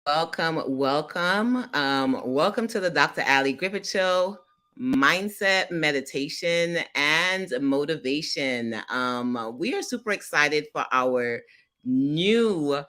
Welcome to the Dr. Ali Griffith Show, mindset, meditation, and motivation. We are super excited for our new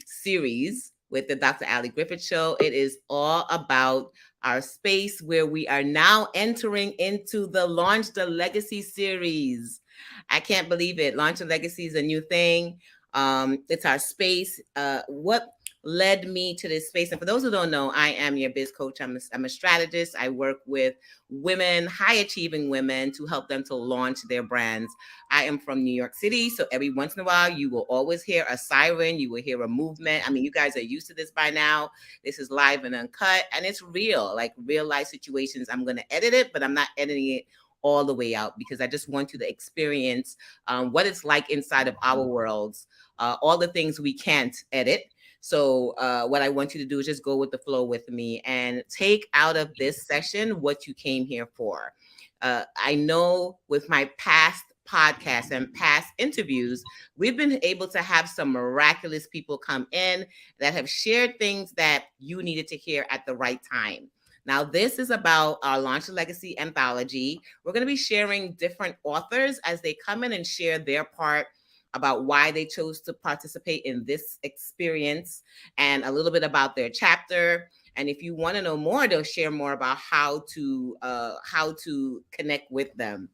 series with the Dr. Ali Griffith Show. It is all about our space where we are now entering into the Launch the Legacy series. I can't believe it. Launch the Legacy is a new thing. It's our space. What led me to this space? And for those who don't know, I am your biz coach. I'm a strategist. I work with women, high achieving women, to help them to launch their brands. I am from New York City, so every once in a while you will always hear a siren, you will hear a movement. I mean, you guys are used to this by now. This is live and uncut, and it's real, like real life situations. I'm going to edit it, but I'm not editing it all the way out because I just want you to experience what it's like inside of our worlds, all the things we can't edit. So what I want you to do is just go with the flow with me and take out of this session what you came here for. I know with my past podcasts and past interviews, we've been able to have some miraculous people come in that have shared things that you needed to hear at the right time. Now, this is about our Launch the Legacy anthology. We're going to be sharing different authors as they come in and share their part about why they chose to participate in this experience and a little bit about their chapter. And if you want to know more, they'll share more about how to connect with them.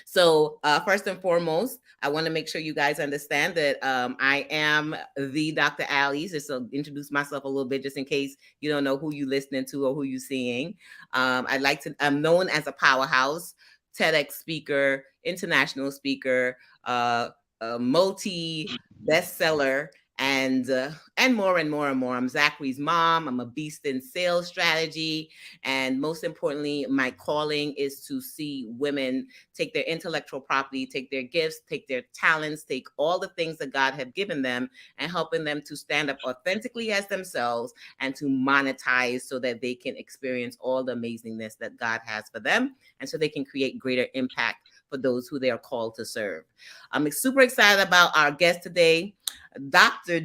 So first and foremost, I want to make sure you guys understand that I am the Dr. Ali. Just to introduce myself a little bit, just in case you don't know who you listening to or who you seeing. I'm known as a powerhouse, TEDx speaker, international speaker, multi bestseller, and more and more and more. I'm Zachary's mom. I'm a beast in sales strategy, and most importantly, my calling is to see women take their intellectual property, take their gifts, take their talents, take all the things that God have given them, and helping them to stand up authentically as themselves and to monetize so that they can experience all the amazingness that God has for them, and so they can create greater impact for those who they are called to serve. I'm super excited about our guest today, Dr.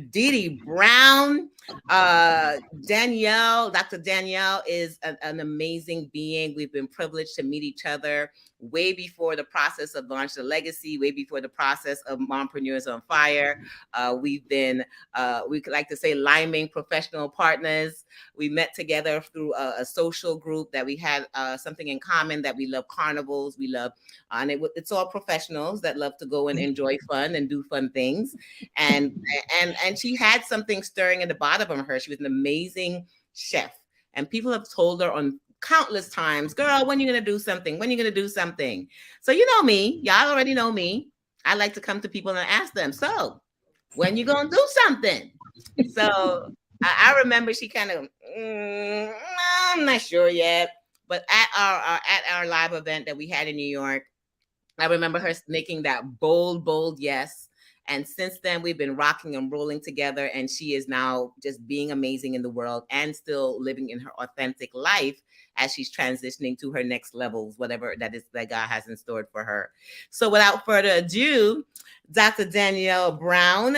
Brown. Dr. Danielle is an amazing being. We've been privileged to meet each other way before the process of Launch the Legacy, way before the process of Mompreneurs on Fire. We've been, we could like to say, liming professional partners. We met together through a social group that we had something in common, that we love carnivals. We love, and it's all professionals that love to go and enjoy fun and do fun things. And she had something stirring in the bottom of her. She was an amazing chef, and people have told her on countless times, girl, when are you gonna do something? When are you gonna do something? So you know me, y'all already know me. I like to come to people and ask them, so when you gonna do something? So I remember she kind of, I'm not sure yet. But at our live event that we had in New York, I remember her making that bold yes. And since then, we've been rocking and rolling together. And she is now just being amazing in the world and still living in her authentic life as she's transitioning to her next levels, whatever that is that God has in store for her. So without further ado, Dr. Danielle Brown,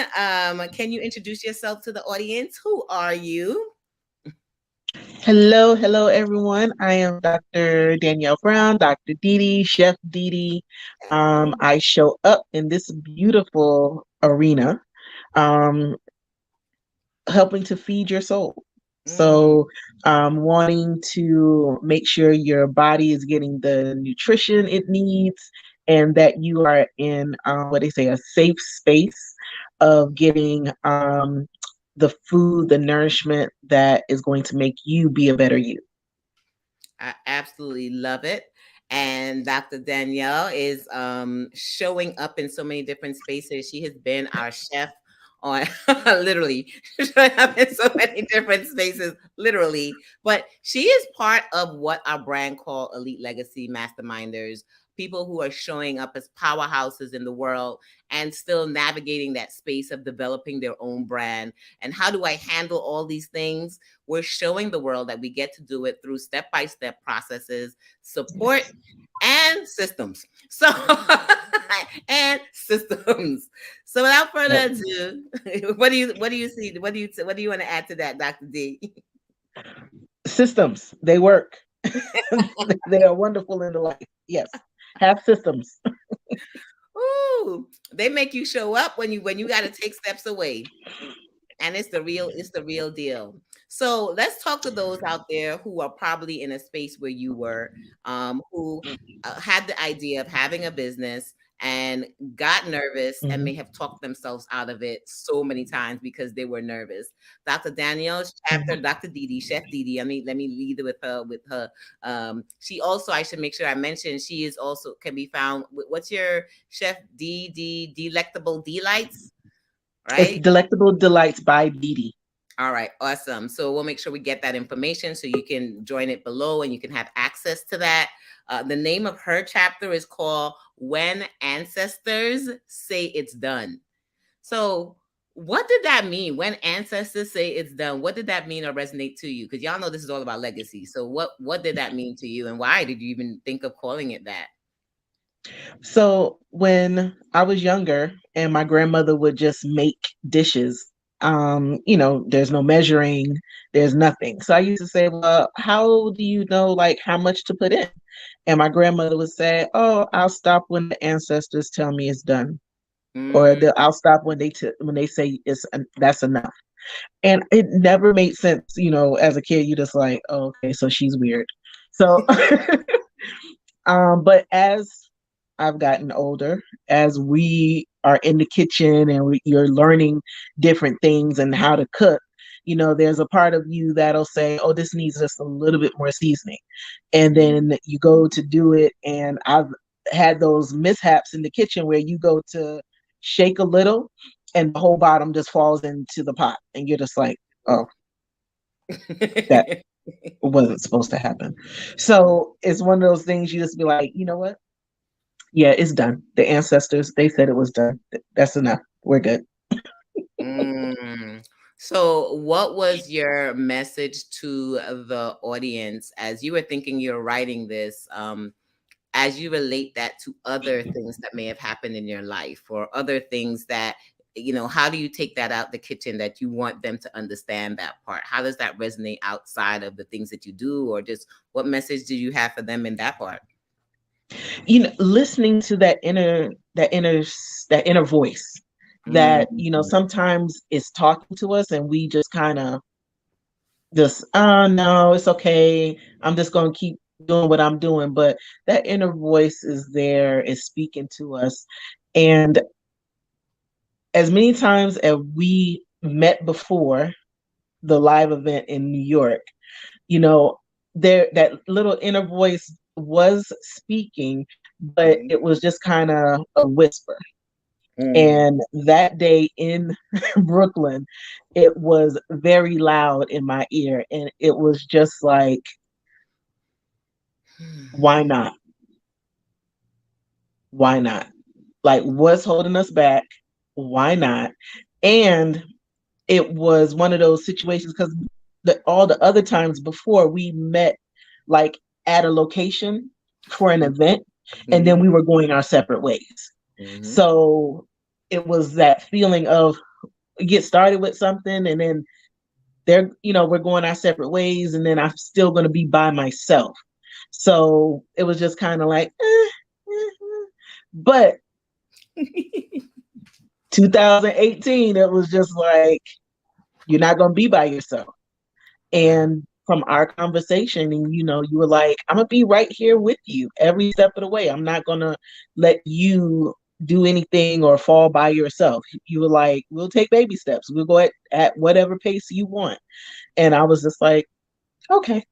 can you introduce yourself to the audience? Who are you? Hello, everyone. I am Dr. Danielle Brown, Dr. Didi, Chef Didi. I show up in this beautiful arena, um, helping to feed your soul. So, wanting to make sure your body is getting the nutrition it needs and that you are in what they say, a safe space of getting the food, the nourishment that is going to make you be a better you. I absolutely love it. And Dr. Danielle is showing up in so many different spaces. She has been our chef on literally showing up in so many different spaces, literally. But she is part of what our brand called Elite Legacy Masterminders, people who are showing up as powerhouses in the world and still navigating that space of developing their own brand. And how do I handle all these things? We're showing the world that we get to do it through step-by-step processes, support, and systems. So, and systems. So without Yep. further ado, what do you see? What do you want to add to that, Dr. D? Systems, they work. They are wonderful in the life. Yes. Have systems. Ooh, they make you show up when you got to take steps away. And it's the real deal. So let's talk to those out there who are probably in a space where you were, who had the idea of having a business and got nervous and may Mhm. have talked themselves out of it so many times because they were nervous. Dr. Danielle's chapter, Mhm. Dr. Didi, Chef Didi. Let me lead with her. She also, I should make sure I mention, she is also can be found. What's your Chef D Delectable Delights, It's right? Delectable Delights by Didi. All right, awesome. So we'll make sure we get that information so you can join it below and you can have access to that. The name of her chapter is called When Ancestors Say It's Done. So, what did that mean? When ancestors say it's done, what did that mean or resonate to you? Because y'all know this is all about legacy. So, what did that mean to you, and why did you even think of calling it that? So when I was younger and my grandmother would just make dishes, there's no measuring, there's nothing. So I used to say, well, how do you know like how much to put in? And my grandmother would say, oh, I'll stop when the ancestors tell me it's done. Or Mm. I'll stop when when they say that's enough. And it never made sense, as a kid, you just like, oh, okay, so she's weird. So but as I've gotten older, as we are in the kitchen and you're learning different things and how to cook, there's a part of you that'll say, oh, this needs just a little bit more seasoning. And then you go to do it. And I've had those mishaps in the kitchen where you go to shake a little and the whole bottom just falls into the pot. And you're just like, oh, that wasn't supposed to happen. So it's one of those things you just be like, you know what? Yeah, it's done. The ancestors, they said it was done. That's enough. We're good. Mm. So, what was your message to the audience as you were thinking you're writing this? As you relate that to other things that may have happened in your life or other things that, how do you take that out the kitchen that you want them to understand that part? How does that resonate outside of the things that you do, or just what message do you have for them in that part? Listening to that inner voice that, Mm. sometimes it's talking to us and we just kind of just, no, it's okay. I'm just going to keep doing what I'm doing. But that inner voice is there, is speaking to us. And as many times as we met before the live event in New York, you know, that little inner voice was speaking, but Mhm. it was just kind of a whisper. Mm. And that day in Brooklyn, it was very loud in my ear. And it was just like, why not? Why not? Like, what's holding us back? Why not? And it was one of those situations because all the other times before we met like at a location for an event and then Mhm. we were going our separate ways. Mhm. So it was that feeling of get started with something and then we're going our separate ways and then I'm still going to be by myself. So it was just kind of like, but 2018, it was just like, you're not going to be by yourself. Wow. And from our conversation, and you were like, I'm gonna be right here with you every step of the way. I'm not gonna let you do anything or fall by yourself. You were like, we'll take baby steps. We'll go at whatever pace you want. And I was just like, okay,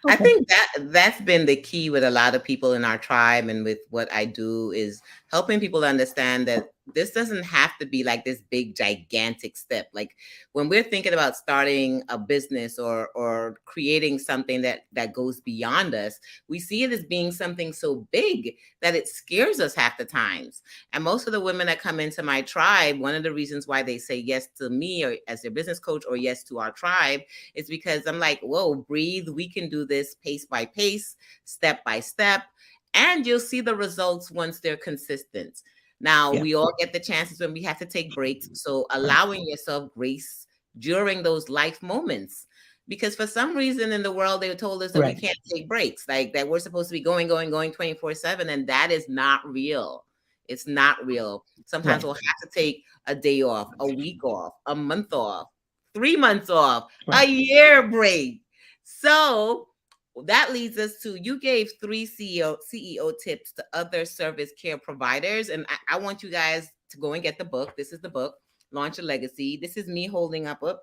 I okay. think that's been the key with a lot of people in our tribe and with what I do is helping people understand that this doesn't have to be like this big gigantic step. Like when we're thinking about starting a business or creating something that goes beyond us, we see it as being something so big that it scares us half the times. And most of the women that come into my tribe, one of the reasons why they say yes to me or as their business coach or yes to our tribe is because I'm like, whoa, breathe. We can do this pace by pace, step by step. and you'll see the results once they're consistent. Now, Yeah. we all get the chances when we have to take breaks. So, allowing yourself grace during those life moments. Because for some reason in the world, they told us that we Right. can't take breaks, like that we're supposed to be going, going, going 24/7. And that is not real. It's not real. Sometimes Right. we'll have to take a day off, a week off, a month off, 3 months off, a Right. year break. So, that leads us to, you gave three CEO tips to other service care providers. And I want you guys to go and get the book. This is the book, Launch a Legacy. This is me holding up the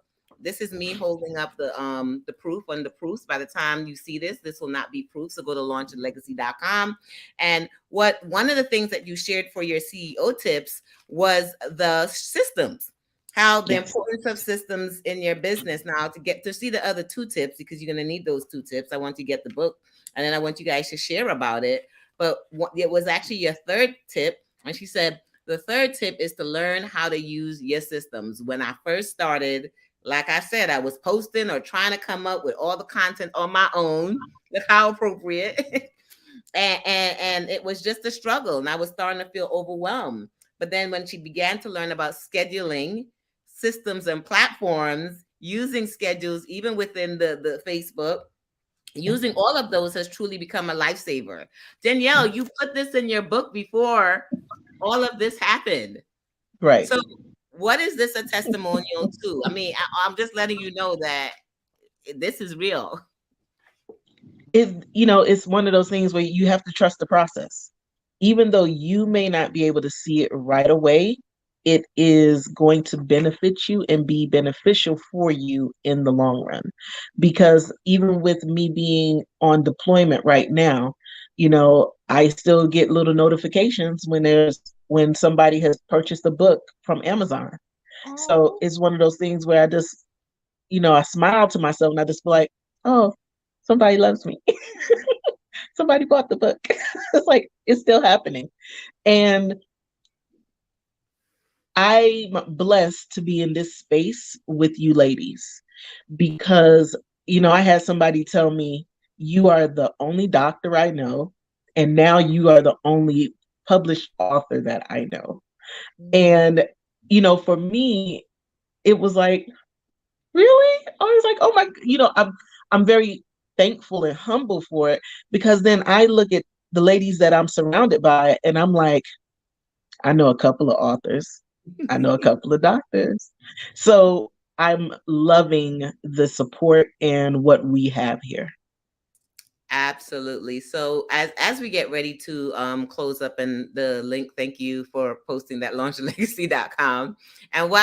proof on the proofs. By the time you see this, this will not be proof. So go to launchalegacy.com. And what one of the things that you shared for your CEO tips was the systems, how the Yes. importance of systems in your business. Now, to get to see the other two tips, because you're going to need those two tips, I want you to get the book, and then I want you guys to share about it. But it was actually your third tip, and she said the third tip is to learn how to use your systems. When I first started, like I said, I was posting or trying to come up with all the content on my own. Look how appropriate. And it was just a struggle, and I was starting to feel overwhelmed. But then when she began to learn about scheduling systems and platforms, using schedules even within the Facebook, Yeah. using all of those has truly become a lifesaver. Danielle, you put this in your book before all of this happened. Right. So what is this a testimonial to? I mean, I'm just letting you know that this is real. It's one of those things where you have to trust the process. Even though you may not be able to see it right away, it is going to benefit you and be beneficial for you in the long run. Because even with me being on deployment right now, I still get little notifications when somebody has purchased a book from Amazon. So Oh, it's one of those things where I smile to myself and I just feel like, oh, somebody loves me. Somebody bought the book. It's like it's still happening. And I'm blessed to be in this space with you ladies because, I had somebody tell me, you are the only doctor I know, and now you are the only published author that I know. mm, And, for me, it was like, really? I was like, oh my, I'm very thankful and humble for it because then I look at the ladies that I'm surrounded by and I'm like, I know a couple of authors. I know a couple of doctors. So I'm loving the support and what we have here. absolutely. So as we get ready to close up, and the link, thank you for posting that, launchlegacy.com. And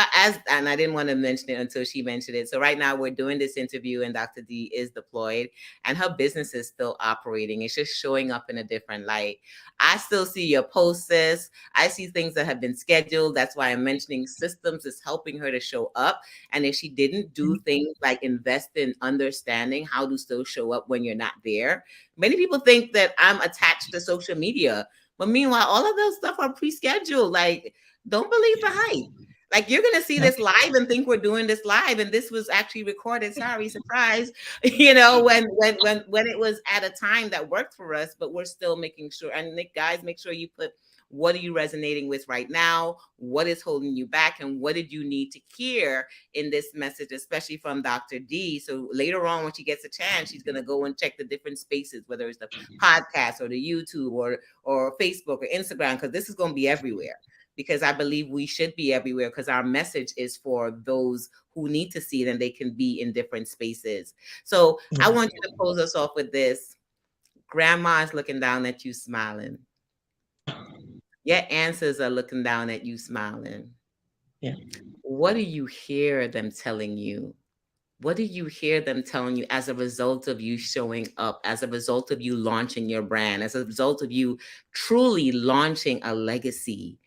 and I didn't want to mention it until she mentioned it. So right now we're doing this interview and Dr. D is deployed and her business is still operating. It's just showing up in a different light. I still see your posts, sis. I see things that have been scheduled. That's why I'm mentioning systems is helping her to show up. And if she didn't do things like invest in understanding how to still show up when you're not there, many people think that I'm attached to social media. But meanwhile, all of those stuff are pre-scheduled. Like, don't believe the hype. Like, you're gonna see Yep. this live and think we're doing this live, and this was actually recorded. Sorry, surprise. When it was at a time that worked for us, but we're still making sure. And Nick, guys, make sure you put, what are you resonating with right now? What is holding you back? And what did you need to hear in this message, especially from Dr. D? So later on, when she gets a chance, she's going to go and check the different spaces, whether it's the podcast or the YouTube or Facebook or Instagram, because this is going to be everywhere. Because I believe we should be everywhere, because our message is for those who need to see it and they can be in different spaces. So I Yeah. want you to close us off with this. Grandma is looking down at you smiling. Your ancestors are looking down at you smiling. Yeah. What do you hear them telling you? What do you hear them telling you as a result of you showing up, as a result of you launching your brand, as a result of you truly launching a legacy?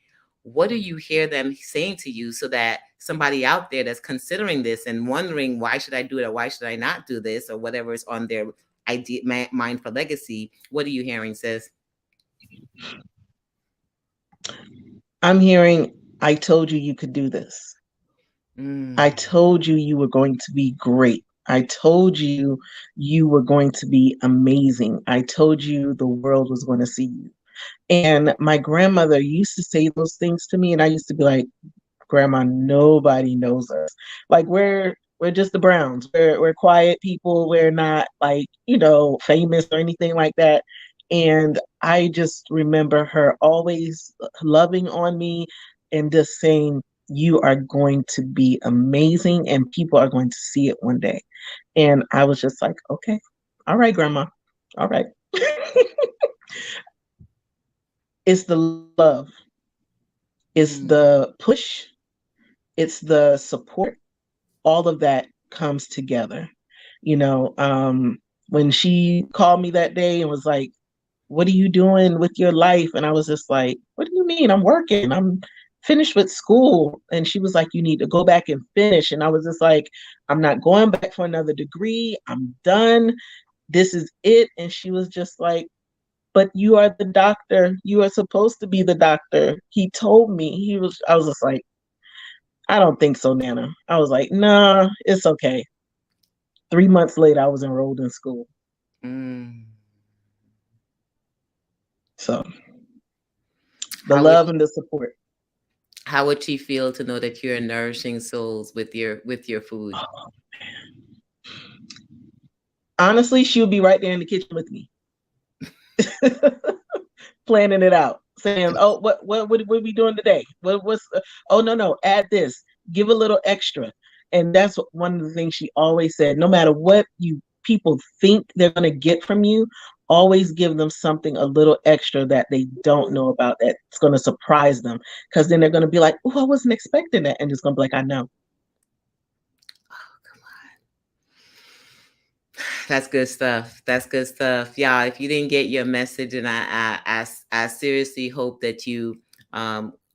What do you hear them saying to you, so that somebody out there that's considering this and wondering, why should I do it or why should I not do this, or whatever is on their mind for legacy? What are you hearing, sis? I'm hearing, I told you you could do this. I Mm, told you you were going to be great. I told you you were going to be amazing. I told you the world was going to see you. And my grandmother used to say those things to me, and I used to be like, Grandma, nobody knows us. Like we're just the Browns. We're quiet people. We're not like, famous or anything like that. And I just remember her always loving on me and just saying, you are going to be amazing and people are going to see it one day. And I was just like, okay, all right, Grandma. All right. It's the love, it's Mm. the push, it's the support, all of that comes together. You know, when she called me that day and was like, what are you doing with your life? And I was just like, what do you mean? I'm working. I'm finished with school. And she was like, you need to go back and finish. And I was just like, I'm not going back for another degree. I'm done. This is it. And she was just like, but you are the doctor. You are supposed to be the doctor. He told me. I was just like, I don't think so, Nana. I was like, nah, it's okay. 3 months later, I was enrolled in school. Mm. So the How would love and the support. how would she feel to know that you're nourishing souls with your food? Honestly, she would be right there in the kitchen with me, planning it out, saying, "Oh, what are we doing today? Oh, no, add this, give a little extra." And that's one of the things she always said. No matter what you people think they're gonna get from you, always give them something a little extra that they don't know about that's gonna surprise them. Because then they're gonna be like, "Oh, I wasn't expecting that," and it's gonna be like, "I know." Oh, come on. That's good stuff. That's good stuff. Yeah, if you didn't get your message, and I seriously hope that you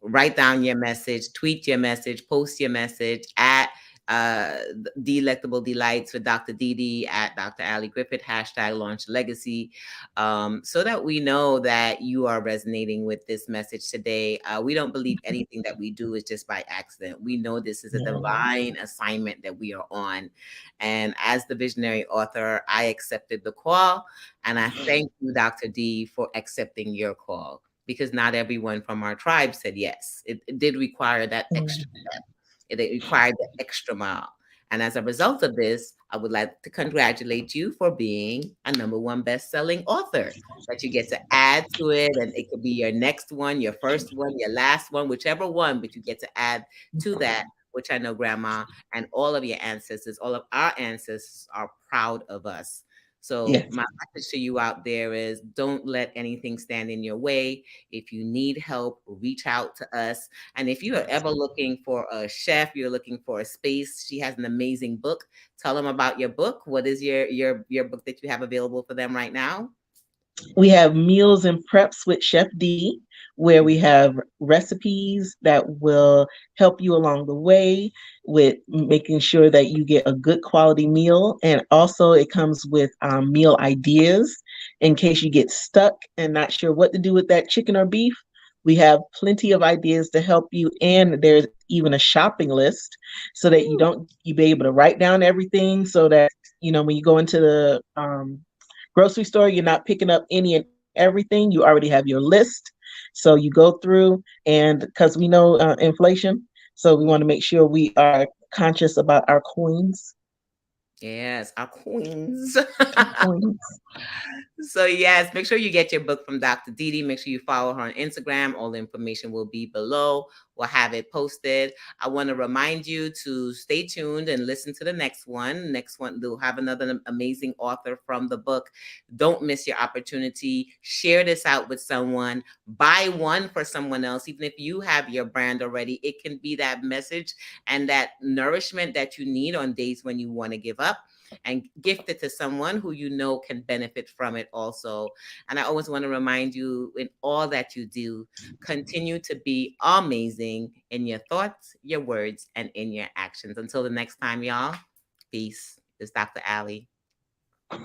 write down your message, tweet your message, post your message at Delectable Delights with Dr. Didi, at Dr. Ali Griffith, hashtag launch legacy, so that we know that you are resonating with this message today. We don't believe anything that we do is just by accident. We know this is a Yeah. divine assignment that we are on. And as the visionary author, I accepted the call. And I thank you, Dr. D, for accepting your call, because not everyone from our tribe said yes. It did require that extra step. It required the extra mile. And as a result of this, I would like to congratulate you for being a #1 best-selling author that you get to add to it. And it could be your next one, your first one, your last one, whichever one, but you get to add to that, which I know Grandma and all of your ancestors, all of our ancestors are proud of us. So Yes. my message to you out there is, don't let anything stand in your way. If you need help, reach out to us. And if you are ever looking for a chef, you're looking for a space, she has an amazing book. Tell them about your book. What is your book that you have available for them right now? We have meals and preps with Chef Didi, where we have recipes that will help you along the way with making sure that you get a good quality meal. And also, it comes with meal ideas in case you get stuck and not sure what to do with that chicken or beef. We have plenty of ideas to help you, and there's even a shopping list so that you be able to write down everything so that when you go into the grocery store, you're not picking up any and everything. You already have your list. So you go through, and because we know inflation, so we want to make sure we are conscious about our coins. Yes, our queens. Our coins. So yes, make sure you get your book from Dr. Didi. Make sure you follow her on Instagram. All the information will be below. We'll have it posted. I want to remind you to stay tuned and listen to the next one. Next one, they'll have another amazing author from the book. Don't miss your opportunity. Share this out with someone. Buy one for someone else. Even if you have your brand already, it can be that message and that nourishment that you need on days when you want to give up, and gift it to someone who you know can benefit from it also. And I always want to remind you, in all that you do, continue to be amazing in your thoughts, your words, and in your actions. Until the next time, y'all, peace. It's Dr. Ali.